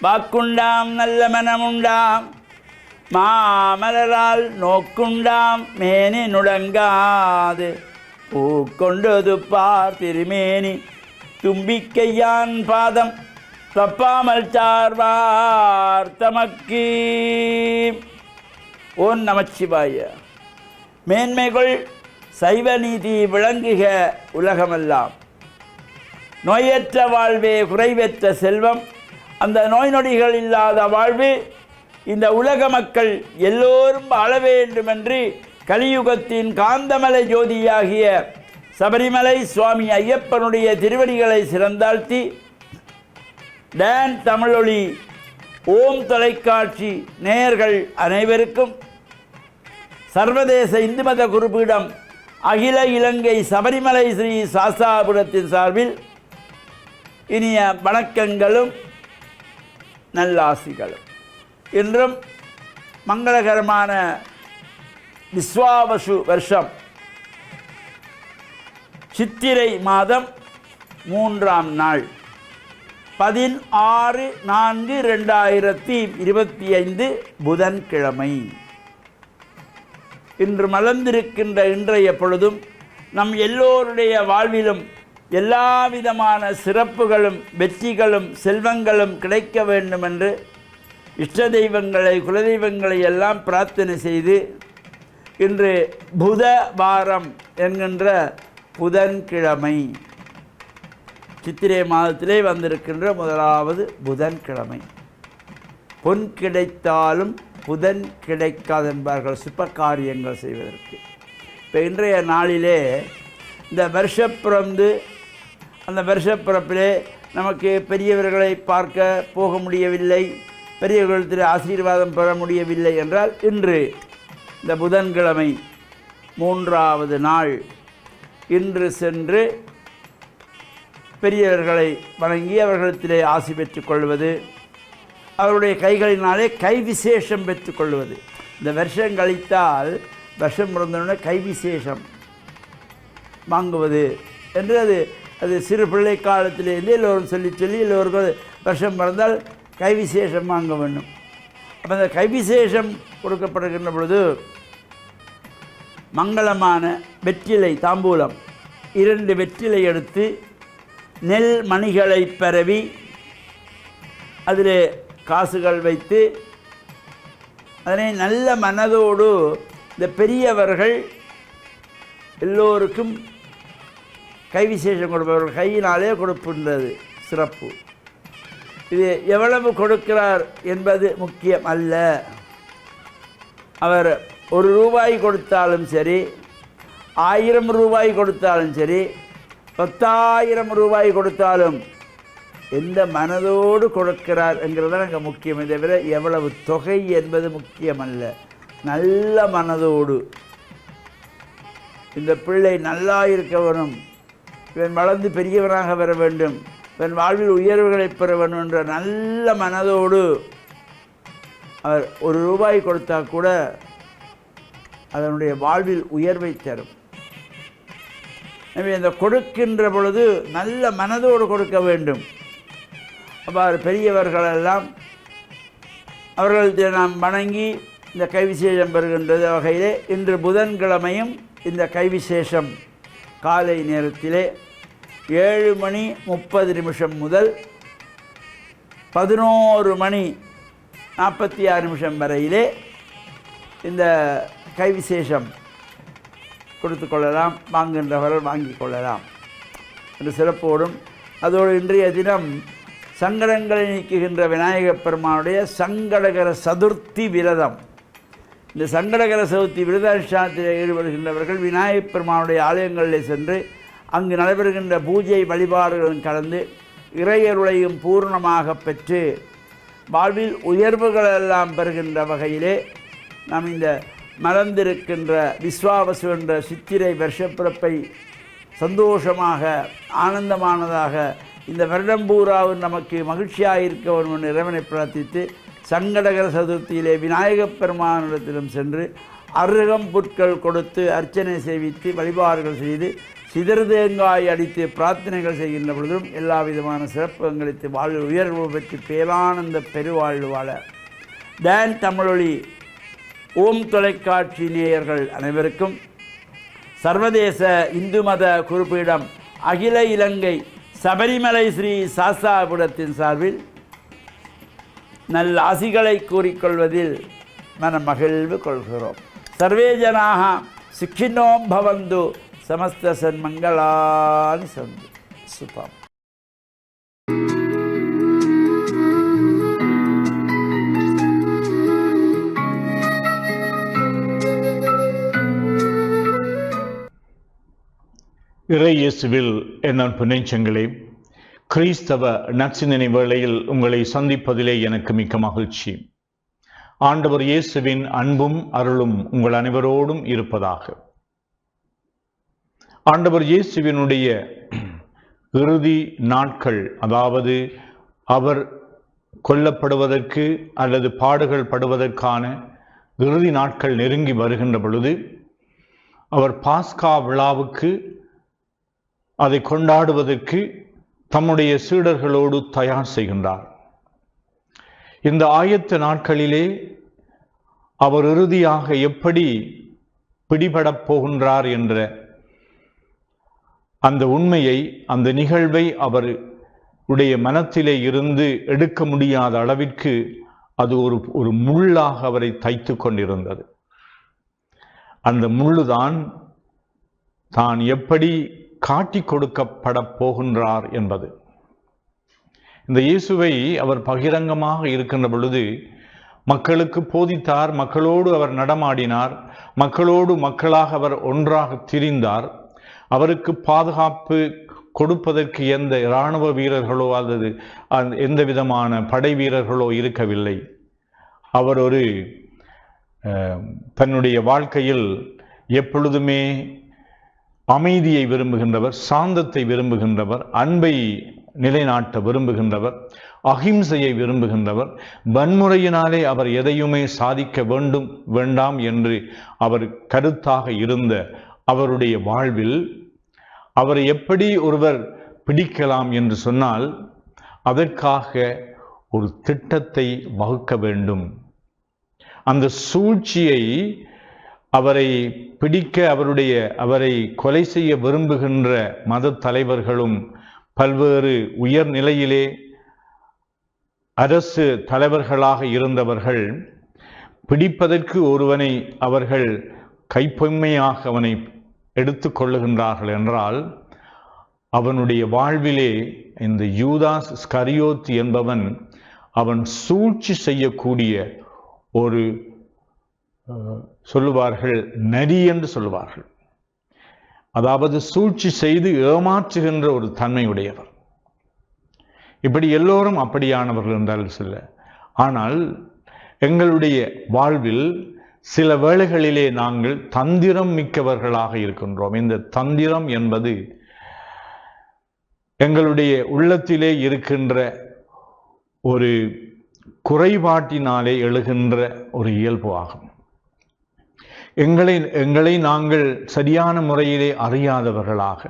வாக்குண்டாம் நல்ல மனமுண்டாம் மாமலரால் நோக்குண்டாம் மேனி நுடங்காது பூக்கொண்டது பார் திருமேனி தும்பிக்கையான் பாதம் தப்பாமல் சார்வார் தமக்கு. ஓம் நமச்சிவாய. மேன்மைகள் சைவ நீதி விளங்குக உலகமெல்லாம். நோயற்ற வாழ்வே குறைவற்ற செல்வம். அந்த நோய் நொடிகள் இல்லாத வாழ்வு இந்த உலக மக்கள் எல்லோரும் வாழ வேண்டுமென்று கலியுகத்தின் காந்தமலை ஜோதியாகிய சபரிமலை சுவாமி ஐயப்பனுடைய திருவடிகளை சிறந்தாழ்த்தி டான் தமிழொலி ஓம் தொலைக்காட்சி நேயர்கள் அனைவருக்கும் சர்வதேச இந்து மத குருபீடம் அகில இலங்கை சபரிமலை ஸ்ரீ சாஸ்தாபுரத்தின் சார்பில் இனிய வணக்கங்களும் நல்லாசிகளும். இன்றும் மங்களகரமான விஸ்வாவசு வருஷம் சித்திரை மாதம் 3ஆம் நாள் 16/4/2025 புதன்கிழமை. இன்று மலர்ந்திருக்கின்ற இன்றைய பொழுதும் நம் எல்லோருடைய வாழ்விலும் எல்லா விதமான சிறப்புகளும் வெற்றிகளும் செல்வங்களும் கிடைக்க வேண்டுமென்று இஷ்ட தெய்வங்களை குலதெய்வங்களை எல்லாம் பிரார்த்தனை செய்து இன்று புத வாரம் என்கின்ற புதன்கிழமை சித்திரை மாதத்திலே வந்திருக்கின்ற முதலாவது புதன்கிழமை. பொன் கிடைத்தாலும் புதன் கிடைக்காது என்பார்கள் சுப காரியங்கள் செய்வதற்கு. இப்போ இன்றைய நாளிலே இந்த வருஷப்பிறந்து அந்த வருஷப்பிறப்பிலே நமக்கு பெரியவர்களை பார்க்க போக முடியவில்லை, பெரியவர்களிடத்தில் ஆசீர்வாதம் பெற முடியவில்லை என்றால் இன்று இந்த புதன்கிழமை 3ஆவது நாள் இன்று சென்று பெரியவர்களை வணங்கி அவர்களிடத்திலே ஆசி பெற்றுக்கொள்வது, அவருடைய கைகளினாலே கை விசேஷம் பெற்றுக்கொள்வது. இந்த வருஷம் கழித்தால் வருஷம் பிறந்தவுடனே கை விசேஷம் வாங்குவது என்று அது சிறு பிள்ளை காலத்திலேருந்து எல்லோரும் சொல்லி எல்லோருக்கும் வருஷம் பிறந்தால் கை விசேஷம் வாங்க வேண்டும். அப்போ அந்த கை விசேஷம் கொடுக்கப்படுகின்ற பொழுது மங்களமான வெற்றிலை தாம்பூலம் 2 வெற்றிலை எடுத்து நெல் மணிகளை பரவி அதில் காசுகள் வைத்து அதனை நல்ல மனதோடு இந்த பெரியவர்கள் எல்லோருக்கும் கை விசேஷம் கொடுப்பவர்கள் கையினாலே கொடுக்கின்றது சிறப்பு. இது எவ்வளவு கொடுக்கிறார் என்பது முக்கியம் அல்ல. அவர் 1 ரூபாய் கொடுத்தாலும் சரி, 1000 ரூபாய் கொடுத்தாலும் சரி, 10,000 ரூபாய் கொடுத்தாலும் எந்த மனதோடு கொடுக்கிறார் என்கிறது எனக்கு முக்கியம். இதை விட எவ்வளவு தொகை என்பது முக்கியமல்ல. நல்ல மனதோடு இந்த பிள்ளை நல்லா இருக்க வேணும், இவன் வளர்ந்து பெரியவனாக வர வேண்டும், இவன் வாழ்வில் உயர்வுகளை பெற வேண்டும் என்ற நல்ல மனதோடு அவர் 1 ரூபாய் கொடுத்தா கூட அதனுடைய வாழ்வில் உயர்வை தரும். எனவே இந்த கொடுக்கின்ற பொழுது நல்ல மனதோடு கொடுக்க வேண்டும். அவ்வாறு பெரியவர்களெல்லாம் அவர்களுக்கு நாம் வணங்கி இந்த கைவிசேஷம் பெறுகின்றது வகையிலே இன்று புதன்கிழமையும் இந்த கைவிசேஷம் காலை நேரத்திலே 7:30 முதல் 11:46 வரையிலே இந்த கைவிசேஷம் கொடுத்து கொள்ளலாம், வாங்குகின்றவர்கள் வாங்கிக் கொள்ளலாம் என்று சிறப்போடும். அதோடு இன்றைய தினம் சங்கடங்களை நீக்குகின்ற விநாயகப் பெருமானுடைய சங்கடகர சதுர்த்தி விரதம். இந்த சங்கடகர சதுர்த்தி விரத அனுஷ்டானத்தில் ஈடுபடுகின்றவர்கள் விநாயகப் பெருமானுடைய ஆலயங்களில் சென்று அங்கு நடைபெறுகின்ற பூஜை வழிபாடுகளும் கலந்து இறையருளையும் பூர்ணமாக பெற்று வாழ்வில் உயர்வுகளெல்லாம் பெறுகின்ற வகையிலே நாம் இந்த மலர்ந்திருக்கின்ற விஸ்வாவசு என்ற சித்திரை வருஷப்பிறப்பை சந்தோஷமாக ஆனந்தமானதாக இந்த வருடம் பூராவும் நமக்கு மகிழ்ச்சியாக இருக்க வேண்டும் என்று இறைவனை பிரார்த்தித்து சங்கடகர சதுர்த்தியிலே விநாயகப் பெருமானிடத்திலும் சென்று அருகம் புட்கள் கொடுத்து அர்ச்சனை செய்வித்து வழிபாடுகள் செய்து சிதறுதேங்காய் அடித்து பிரார்த்தனைகள் செய்கின்ற பொழுதும் எல்லா விதமான சிறப்புகளுக்கு வாழ்வு உயர்வு பெற்று பேரானந்த பெருவாழ்வு வாழ டான் தமிழொலி ஓம் தொலைக்காட்சி நேயர்கள் அனைவருக்கும் சர்வதேச இந்து மத குறிப்பீடம் அகில இலங்கை சபரிமலை ஸ்ரீ சாஸ்தாபுரத்தின் சார்பில் நல்ல ஆசிகளை கூறிக்கொள்வதில் மனமகிழ்வு கொள்கிறோம். சர்வே ஜனாக சுக்கினோம் பவந்து சமஸ்த சன்மங்களானி சந்து. சுபம். இறை இயேசுவில் என் அன்பு நெஞ்சங்களே, கிறிஸ்தவ நற்சிந்தனை வேளையில் உங்களை சந்திப்பதிலே எனக்கு மிக்க மகிழ்ச்சி. ஆண்டவர் இயேசுவின் அன்பும் அருளும் உங்கள் அனைவரோடும் இருப்பதாக. ஆண்டவர் இயேசுவினுடைய இறுதி நாட்கள், அதாவது அவர் கொல்லப்படுவதற்கு அல்லது பாடுகள் படுவதற்கான இறுதி நாட்கள் நெருங்கி வருகின்ற பொழுது அவர் பாஸ்கா விழாவுக்கு அதை கொண்டாடுவதற்கு தம்முடைய சீடர்களோடு தயார் செய்கின்றார். இந்த ஆயத்த நாட்களிலே அவர் இறுதியாக எப்படி பிடிபடப் போகின்றார் என்ற அந்த உண்மையை, அந்த நிகழ்வை அவருடைய மனத்திலே இருந்து எடுக்க முடியாத அளவிற்கு அது ஒரு முள்ளாக அவரை தைத்து கொண்டிருந்தது. அந்த முள்ளுதான் தான் எப்படி காட்டி கொடுக்கப்பட போகின்றார் என்பது. இந்த இயேசுவை அவர் பகிரங்கமாக இருக்கின்ற பொழுது மக்களுக்கு போதித்தார், மக்களோடு அவர் நடமாடினார், மக்களோடு மக்களாக அவர் ஒன்றாக திரிந்தார். அவருக்கு பாதுகாப்பு கொடுப்பதற்கு எந்த இராணுவ வீரர்களோ அல்லது எந்த விதமான படை வீரர்களோ இருக்கவில்லை. அவர் தன்னுடைய வாழ்க்கையில் எப்பொழுதுமே அமைதியை விரும்புகின்றவர், சாந்தத்தை விரும்புகின்றவர், அன்பை நிலைநாட்ட விரும்புகின்றவர், அகிம்சையை விரும்புகின்றவர். வன்முறையினாலே அவர் எதையுமே சாதிக்க வேண்டாம் என்று அவர் கருத்தாக இருந்த அவருடைய வாழ்வில் அவரை எப்படி ஒருவர் பிடிக்கலாம் என்று சொன்னால் அதற்காக ஒரு திட்டத்தை வகுக்க வேண்டும். அந்த சூழ்ச்சியை, அவரை பிடிக்க அவரை கொலை செய்ய விரும்புகின்ற மத தலைவர்களும் பல்வேறு உயர் நிலையிலே அரசு தலைவர்களாக இருந்தவர்கள் பிடிப்பதற்கு ஒருவனை அவர்கள் கைப்பொம்மையாக அவனை எடுத்து கொள்ளுகின்றார்கள் என்றால் அவனுடைய வாழ்விலே இந்த யூதாஸ் ஸ்கரியோத் என்பவன் அவன் சூழ்ச்சி செய்யக்கூடிய ஒரு சொல்லுவார்கள் நரி என்று சொல்லுவார்கள். அதாவது சூழ்ச்சி செய்து ஏமாற்றுகின்ற ஒரு தன்மையுடையவர். இப்படி எல்லோரும் அப்படியானவர்கள் என்றால் சொல்ல. ஆனால் எங்களுடைய வாழ்வில் சில வேளைகளிலே நாங்கள் தந்திரம் மிக்கவர்களாக இருக்கின்றோம். இந்த தந்திரம் என்பது எங்களுடைய உள்ளத்திலே இருக்கின்ற ஒரு குறைபாட்டினாலே எழுகின்ற ஒரு இயல்பு ஆகும். எங்களை நாங்கள் சரியான முறையிலே அறியாதவர்களாக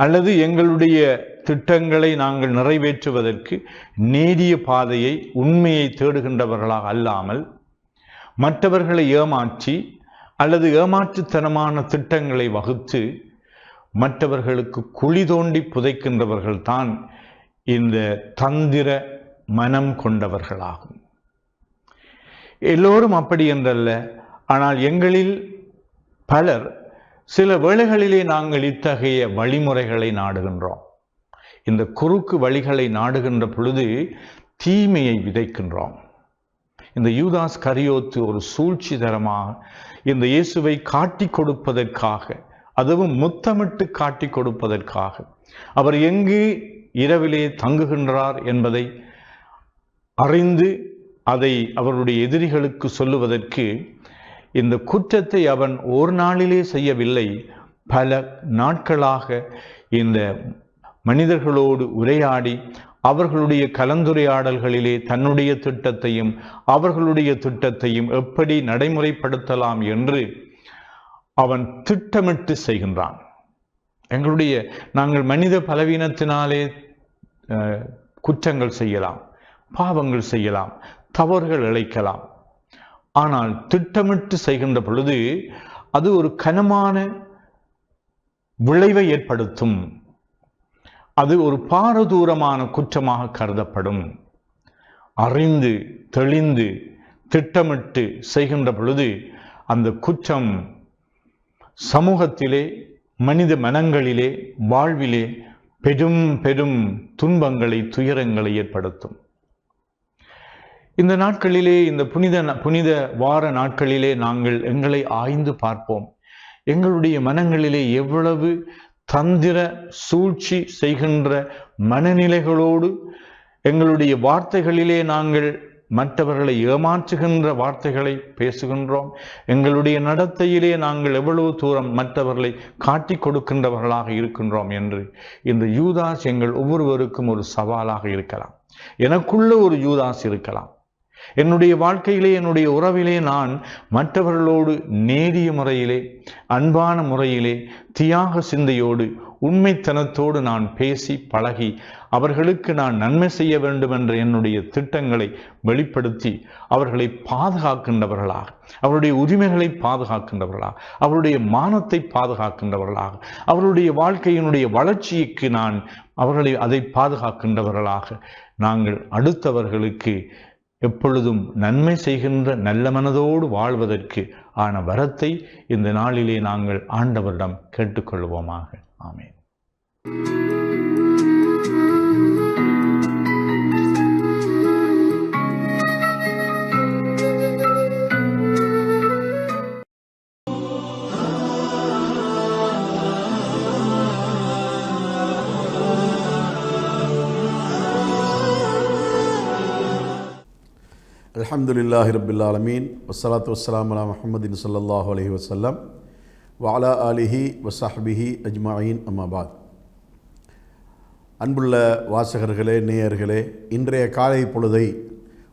அல்லது எங்களுடைய திட்டங்களை நாங்கள் நிறைவேற்றுவதற்கு நேரிய பாதையை, உண்மையை தேடுகின்றவர்களாக அல்லாமல் மற்றவர்களை ஏமாற்றி அல்லது ஏமாற்றுத்தனமான திட்டங்களை வகுத்து மற்றவர்களுக்கு குழி தோண்டி புதைக்கின்றவர்கள் தான் இந்த தந்திர மனம் கொண்டவர்களாகும். எல்லோரும் அப்படி என்றல்ல. ஆனால் எங்களில் பலர் சில வேளைகளிலே நாங்கள் இத்தகைய வழிமுறைகளை நாடுகின்றோம். இந்த குறுக்கு வழிகளை நாடுகின்ற பொழுது தீமையை விதைக்கின்றோம். இந்த யூதாஸ் கரியோத்து ஒரு சூழ்ச்சி தரமாக இந்த இயேசுவை காட்டி கொடுப்பதற்காக, அதுவும் முத்தமிட்டு காட்டி கொடுப்பதற்காக, அவர் எங்கு இரவிலே தங்குகின்றார் என்பதை அறிந்து அதை அவருடைய எதிரிகளுக்கு சொல்லுவதற்கு இந்த குற்றத்தை அவன் ஒரு நாளிலே செய்யவில்லை. பல நாட்களாக இந்த மனிதர்களோடு உரையாடி அவர்களுடைய கலந்துரையாடல்களிலே தன்னுடைய திட்டத்தையும் அவர்களுடைய திட்டத்தையும் எப்படி நடைமுறைப்படுத்தலாம் என்று அவன் திட்டமிட்டு செய்கின்றான். நாங்கள் மனித பலவீனத்தினாலே குற்றங்கள் செய்யலாம், பாவங்கள் செய்யலாம், தவறுகள் இழைக்கலாம். ஆனால் திட்டமிட்டு செய்கின்ற பொழுது அது ஒரு கனமான விளைவை ஏற்படுத்தும். அது ஒரு பாரதூரமான குற்றமாக கருதப்படும். அறிந்து தெளிந்து திட்டமிட்டு செய்கின்ற பொழுது அந்த குற்றம் சமூகத்திலே, மனித மனங்களிலே, வாழ்விலே பெரும் பெரும் துன்பங்களை, துயரங்களை ஏற்படுத்தும். இந்த நாட்களிலே, இந்த புனித வார நாட்களிலே நாங்கள் எங்களை ஆய்ந்து பார்ப்போம். எங்களுடைய மனங்களிலே எவ்வளவு தந்திர சூழ்ச்சி செய்கின்ற மனநிலைகளோடு எங்களுடைய வார்த்தைகளிலே நாங்கள் மற்றவர்களை ஏமாற்றுகின்ற வார்த்தைகளை பேசுகின்றோம். எங்களுடைய நடத்தையிலே நாங்கள் எவ்வளவு தூரம் மற்றவர்களை காட்டி கொடுக்கின்றவர்களாக இருக்கின்றோம் என்று இந்த யூதாஸ் எங்கள் ஒவ்வொருவருக்கும் ஒரு சவாலாக இருக்கலாம். எனக்குள்ள ஒரு யூதாஸ் இருக்கலாம். என்னுடைய வாழ்க்கையிலே, என்னுடைய உறவிலே நான் மற்றவர்களோடு நேரிய முறையிலே, அன்பான முறையிலே, தியாக சிந்தையோடு, உண்மைத்தனத்தோடு நான் பேசி பழகி அவர்களுக்கு நான் நன்மை செய்ய வேண்டும் என்ற என்னுடைய திட்டங்களை வெளிப்படுத்தி அவர்களை பாதுகாக்கின்றவர்களாக, அவருடைய உரிமைகளை பாதுகாக்கின்றவர்களாக, அவருடைய மானத்தை பாதுகாக்கின்றவர்களாக, அவருடைய வாழ்க்கையினுடைய வளர்ச்சிக்கு நான் அதை பாதுகாக்கின்றவர்களாக நாங்கள் அடுத்தவர்களுக்கு எப்பொழுதும் நன்மை செய்கின்ற நல்ல மனதோடு வாழ்வதற்கு ஆன வரத்தை இந்த நாளிலே நாங்கள் ஆண்டவரிடம் கேட்டுக்கொள்வோமாக. ஆமென். அல்ஹம்துலில்லாஹி ரப்பில் ஆலமீன் வஸ்ஸலாத்து வஸ்ஸலாமு அலா முஹம்மதின் ஸல்லல்லாஹு அலைஹி வஸல்லம் வ அலா ஆலிஹி வஸஹ்பிஹி அஜ்மஈன் அம்மா பாத். அன்புள்ள வாசகர்களே, நேயர்களே, இன்றைய காலை பொழுதை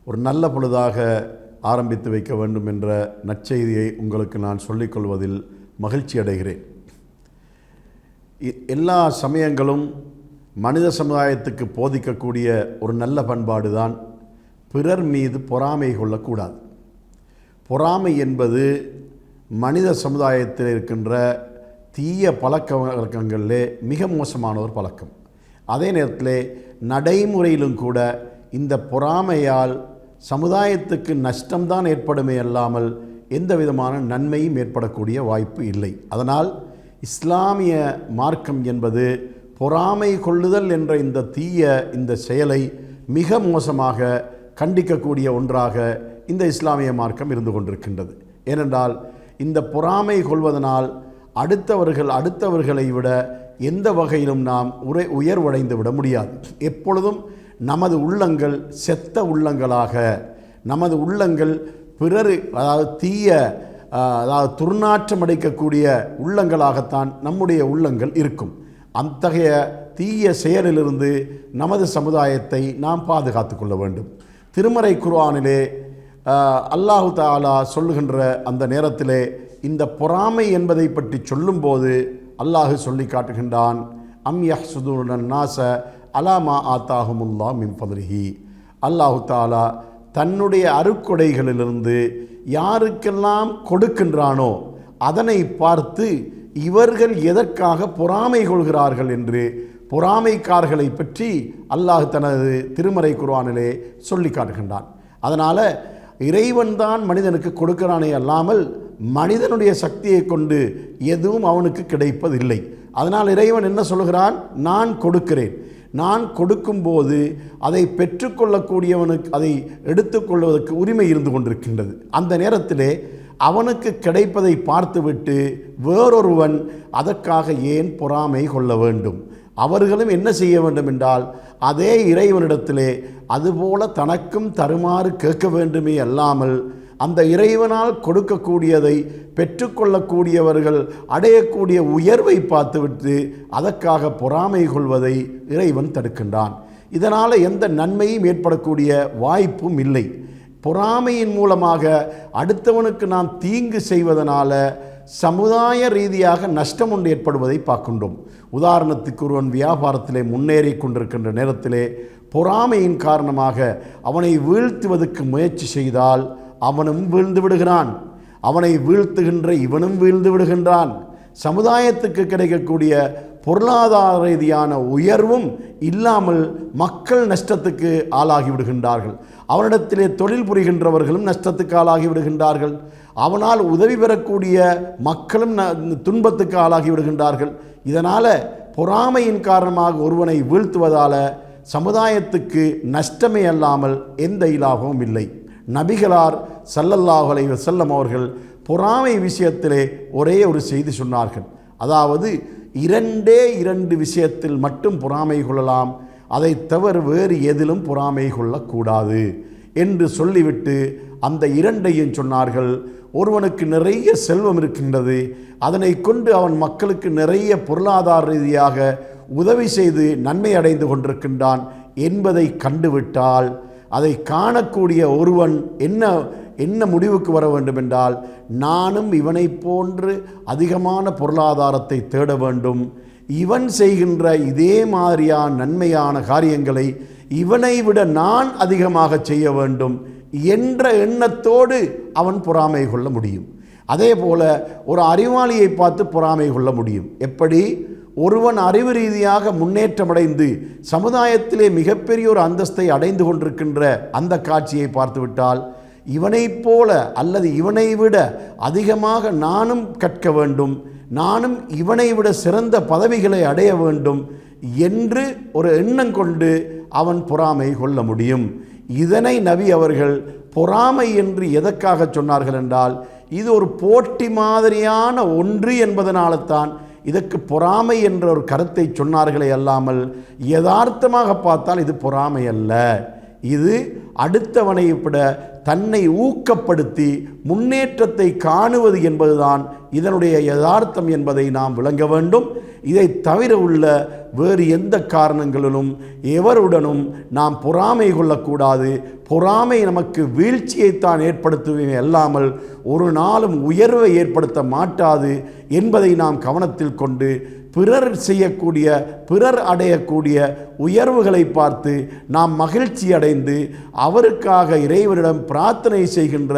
ஒரு நல்ல பொழுதாக ஆரம்பித்து வைக்க வேண்டும் என்ற நற்செய்தியை உங்களுக்கு நான் சொல்லிக்கொள்வதில் மகிழ்ச்சி அடைகிறேன். எல்லா சமயங்களும் மனித சமுதாயத்துக்கு போதிக்கக்கூடிய ஒரு நல்ல பண்பாடு தான் பிறர் மீது பொறாமை கொள்ளக்கூடாது. பொறாமை என்பது மனித சமுதாயத்தில் இருக்கின்ற தீய பழக்க வழக்கங்களிலே மிக மோசமான ஒரு பழக்கம். அதே நேரத்தில் நடைமுறையிலும் கூட இந்த பொறாமையால் சமுதாயத்துக்கு நஷ்டம்தான் ஏற்படுமே அல்லாமல் எந்த விதமான நன்மையும் ஏற்படக்கூடிய வாய்ப்பு இல்லை. அதனால் இஸ்லாமிய மார்க்கம் என்பது பொறாமை கொள்ளுதல் என்ற இந்த செயலை மிக மோசமாக கண்டிக்கக்கூடிய ஒன்றாக இந்த இஸ்லாமிய மார்க்கம் இருந்து கொண்டிருக்கின்றது. ஏனென்றால் இந்த பொறாமை கொள்வதனால் அடுத்தவர்களை விட எந்த வகையிலும் நாம் உயர்வடைந்து விட முடியாது. எப்பொழுதும் நமது உள்ளங்கள் செத்த உள்ளங்களாக, நமது உள்ளங்கள் பிறர் துர்நாற்றம் அடைக்கக்கூடிய உள்ளங்களாகத்தான் நம்முடைய உள்ளங்கள் இருக்கும். அத்தகைய தீய செயலிலிருந்து நமது சமுதாயத்தை நாம் பாதுகாத்து கொள்ள வேண்டும். திருமறை குர்ஆனிலே அல்லாஹு தஆலா சொல்லுகின்ற அந்த நேரத்திலே இந்த பொறாமை என்பதை பற்றி சொல்லும்போது அல்லாஹ் சொல்லி காட்டுகின்றான், அம் யஹ்சுதுன நாஸ அலா மா ஆத்தாஹுமுல்லாஹ் மின் ஃபத்லிஹி. அல்லாஹு தஆலா தன்னுடைய அருட்கொடைகளிலிருந்து யாருக்கெல்லாம் கொடுக்கின்றானோ அதனை பார்த்து இவர்கள் எதற்காக பொறாமை கொள்கிறார்கள் என்று பொறாமைக்காரர்களை பற்றி அல்லாஹ் தனது திருமறை குர்ஆனிலே சொல்லி காட்டுகின்றான். அதனால் இறைவன் தான் மனிதனுக்கு கொடுக்கிறானே அல்லாமல் மனிதனுடைய சக்தியை கொண்டு எதுவும் அவனுக்கு கிடைப்பதில்லை. அதனால் இறைவன் என்ன சொல்கிறான்? நான் கொடுக்கிறேன். நான் கொடுக்கும்போது அதை பெற்றுக்கொள்ளக்கூடியவனுக்கு அதை எடுத்துக்கொள்வதற்கு உரிமை இருந்து கொண்டிருக்கின்றது. அந்த நேரத்திலே அவனுக்கு கிடைப்பதை பார்த்துவிட்டு வேறொருவன் அதற்காக ஏன் பொறாமை கொள்ள வேண்டும்? அவர்களும் என்ன செய்ய வேண்டும் என்றால் அதே இறைவனிடத்திலே அதுபோல தனக்கும் தருமாறு கேட்க வேண்டுமே அல்லாமல் அந்த இறைவனால் கொடுக்கக்கூடியதை பெற்றுக்கொள்ளக்கூடியவர்கள் அடையக்கூடிய உயர்வை பார்த்துவிட்டு அதற்காக பொறாமை கொள்வதை இறைவன் தடுக்கின்றான். இதனால் எந்த நன்மையும் ஏற்படக்கூடிய வாய்ப்பும் இல்லை. பொறாமையின் மூலமாக அடுத்தவனுக்கு நாம் தீங்கு செய்வதனால சமுதாய ரீதியாக நஷ்டம் ஒன்று ஏற்படுவதை பார்க்கின்றோம். உதாரணத்துக்கு ஒருவன் வியாபாரத்திலே முன்னேறி கொண்டிருக்கின்ற நேரத்திலே பொறாமையின் காரணமாக அவனை வீழ்த்துவதற்கு முயற்சி செய்தால் அவனும் வீழ்ந்து விடுகிறான். அவனை வீழ்த்துகின்ற இவனும் வீழ்ந்து விடுகின்றான். சமுதாயத்துக்கு கிடைக்கக்கூடிய பொருளாதார ரீதியான உயர்வும் இல்லாமல் மக்கள் நஷ்டத்துக்கு ஆளாகி விடுகின்றார்கள். அவனிடத்திலே தொழில் புரிகின்றவர்களும் நஷ்டத்துக்கு ஆளாகி விடுகின்றார்கள். அவனால் உதவி பெறக்கூடிய மக்களும் துன்பத்துக்கு ஆளாகி விடுகின்றார்கள். இதனால் பொறாமையின் காரணமாக ஒருவனை வீழ்த்துவதால் சமுதாயத்துக்கு நஷ்டமே அல்லாமல் எந்த இலாபமும் இல்லை. நபிகளார் ஸல்லல்லாஹு அலைஹி வஸல்லம் அவர்கள் பொறாமை விஷயத்திலே ஒரே ஒரு செய்தி சொன்னார்கள். அதாவது 2 விஷயத்தில் மட்டும் பொறாமை கொள்ளலாம், அதை தவிர வேறு எதிலும் பொறாமை கொள்ளக்கூடாது என்று சொல்லிவிட்டு அந்த 2ஐயும் சொன்னார்கள். ஒருவனுக்கு நிறைய செல்வம் இருக்கின்றது, அதனை கொண்டு அவன் மக்களுக்கு நிறைய பொருளாதார ரீதியாக உதவி செய்து நன்மை அடைந்து கொண்டிருக்கின்றான் என்பதை கண்டுவிட்டால் அதை காணக்கூடிய ஒருவன் என்ன முடிவுக்கு வர வேண்டும் என்றால், நானும் இவனை போன்று அதிகமான பொருளாதாரத்தை தேட வேண்டும், இவன் செய்கின்ற இதே மாதிரியான நன்மையான காரியங்களை இவனை விட நான் அதிகமாக செய்ய வேண்டும் என்ற எண்ணத்தோடு அவன் பொறாமை கொள்ள முடியும். அதே போல ஒரு அறிவாளியை பார்த்து பொறாமை கொள்ள முடியும். எப்படி? ஒருவன் அறிவு ரீதியாக முன்னேற்றமடைந்து சமுதாயத்திலே மிகப்பெரிய ஒரு அந்தஸ்தை அடைந்து கொண்டிருக்கின்ற அந்த காட்சியை பார்த்துவிட்டால், இவனைப் போல அல்லது இவனை விட அதிகமாக நானும் கற்க வேண்டும், நானும் இவனை விட சிறந்த பதவிகளை அடைய வேண்டும் என்று ஒரு எண்ணம் கொண்டு அவன் பொறாமை கொள்ள முடியும். இதனை நபி அவர்கள் பொறாமை என்று எதற்காக சொன்னார்கள் என்றால், இது ஒரு போட்டி மாதிரியான ஒன்று என்பதனால்தான் இதற்கு பொறாமை என்ற ஒரு கருத்தை சொன்னார்களே அல்லாமல், யதார்த்தமாக பார்த்தால் இது பொறாமை அல்ல. இது அடுத்தவனை விட தன்னை ஊக்கப்படுத்தி முன்னேற்றத்தை காணுவது என்பதுதான் இதனுடைய யதார்த்தம் என்பதை நாம் விளங்க வேண்டும். இதை தவிர உள்ள வேறு எந்த காரணங்களிலும் எவருடனும் நாம் பொறாமை கொள்ளக்கூடாது. பொறாமை நமக்கு வீழ்ச்சியைத்தான் ஏற்படுத்துவே அல்லாமல் ஒரு நாளும் உயர்வை ஏற்படுத்த மாட்டாது என்பதை நாம் கவனத்தில் கொண்டு பிறர் செய்யக்கூடிய, பிறர் அடையக்கூடிய உயர்வுகளை பார்த்து நாம் மகிழ்ச்சி அடைந்து அவருக்காக இறைவனிடம் பிரார்த்தனை செய்கின்ற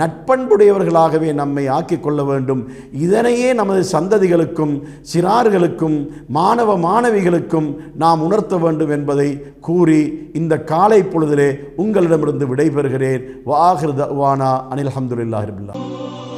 நட்பண்புடையவர்களாகவே நம்மை ஆக்கிக் கொள்ள வேண்டும். இதனையே நமது சந்ததிகளுக்கும் சிறார்களுக்கும் மாணவ மாணவிகளுக்கும் நாம் உணர்த்த வேண்டும் என்பதை கூறி இந்த காலை பொழுதிலே உங்களிடமிருந்து விடைபெறுகிறேன். வாஹிர் தஅவானா அனில் ஹம்துலில்லாஹி ரப்பில் ஆலமீன்.